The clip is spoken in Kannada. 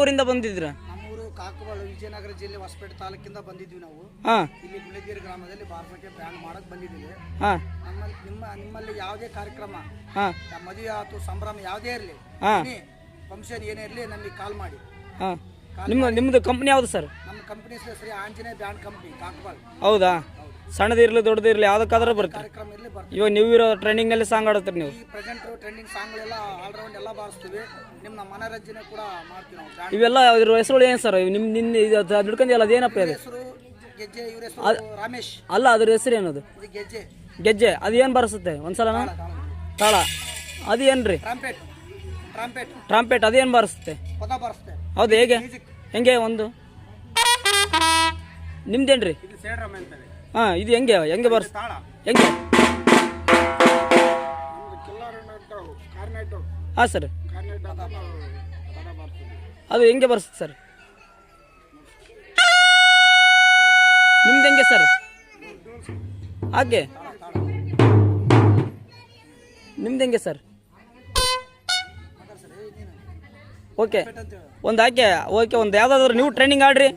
ಊರಿಂದ ಬಂದಿದ್ದೀರಾ? ನಮ್ಮೂರು ಕಾಕವಾಡ, ವಿಜಯನಗರ ಜಿಲ್ಲೆ ಹೊಸಪೇಟೆ ತಾಲೂಕಿಂದ ಬಂದಿದ್ವಿ ನಾವು. ಹಾಂ ಇಲ್ಲಿ ಗುಳಗೇರಿ ಗ್ರಾಮದಲ್ಲಿ ಬಾರ್ಸಕ್ಕೆ ಬ್ಯಾಂಡ್ ಮಾಡಕ್ ಬಂದಿದ್ದೀವಿ. ಹಾಂ ನಿಮ್ಮಲ್ಲಿ ಯಾವುದೇ ಕಾರ್ಯಕ್ರಮ, ಹಾಂ ಮದುವೆ ಆಯ್ತು, ಸಂಭ್ರಮ ಯಾವುದೇ ಇರಲಿ, ಹಾಂ ಫಂಕ್ಷನ್ ಏನೇ ಇರಲಿ, ನಮಗೆ ಕಾಲ್ ಮಾಡಿ. ಹಾಂ ನಿಮ್ಮದು ಕಂಪ್ನಿ ಯಾವುದು ಸರ್? ನಮ್ಮ company Shri Anjaneya band company Kakawada. ಹೌದಾ? ಸಣ್ಣದಿರಲಿ ದೊಡ್ಡದಿರಲಿ ಯಾವುದಕ್ಕಾದ್ರೂ ಬರುತ್ತೆ. ಕಾರ್ಯಕ್ರಮ ಇರಲಿ ಬರ್ತೀವಿ. ಇವಾಗ ನೀವು ಇರೋ ಟ್ರೆಂಡಿಂಗ್ನಲ್ಲಿ ಸಾಂಗ್ ಆಡುತ್ತೀರಿ ನೀವು? ಈ ಪ್ರೆಸೆಂಟ್ ಟ್ರೆಂಡಿಂಗ್ ಸಾಂಗ್ಗಳೆಲ್ಲ ಆಲ್ರೌಂಡ್ ಎಲ್ಲ ಬಾರಿಸ್ತೀವಿ. ನಿಮ್ಮ ಮನರಂಜನೆ ಕೂಡ ಮಾಡ್ತೀವಿ ನಾವು. ಇವೆಲ್ಲ ಇದ್ರ ಹೆಸರುಗಳು ಏನು ಸರ್? ನಿನ್ನ ದುಡ್ಕೊಂಡಿಲ್ಲ ಅದೇನಪ್ಪ ಇದು? ಹೆಸರು ಗೆಜ್ಜೆ, ಇವ್ರ ಹೆಸರು ರಮೇಶ್. ಅಲ್ಲ, ಅದ್ರ ಹೆಸರು ಏನದು? ಇದು ಗೆಜ್ಜೆ. ಗೆಜ್ಜೆ ಅದು ಏನು ಬಾರಿಸುತ್ತೆ ಒಂದ್ಸಲನಾ? ತಾಳ ಅದು ಏನ್ರಿ? ಟ್ರಂಪೆಟ್. ಟ್ರಂಪೆಟ್ ಟ್ರಂಪೆಟ್ ಅದೇನು ಬಾರಿಸುತ್ತೆ? ಪದ ಬಾರಿಸುತ್ತೆ. ಹೌದು, ಹೇಗೆ ಹೆಂಗೆ ಒಂದು ನಿಮ್ದೇನ್ರಿ? ಇದು ಸೇಡ್ರಮ್ ಅಂತಾರೆ. ಹಾಂ, ಇದು ಹೆಂಗೆ ಹೆಂಗೆ ಬಾರಿಸ್ ತಾಳ ಹೆಂಗೆ? ಕಾರ್ನೆಟ್. ಹಾಂ ಸರ್, ಕಾರ್ನೆಟ್ ಪದ ಬಾರಿಸ್ತೀವಿ. ಅದು ಹೆಂಗೆ ಬಾರಿಸುತ್ತೆ ಸರ್? ನಿಮ್ದು ಹೆಂಗೆ ಸರ್? ಹಾಗೆ ನಿಮ್ದು ಹೆಂಗೆ ಸರ್? ಓಕೆ, ಒಂದು ಹಾಕಿ. ಓಕೆ, ಒಂದು ಯಾವುದಾದ್ರು ನೀವು ಟ್ರೈನಿಂಗ್ ಆಡ್ರಿ.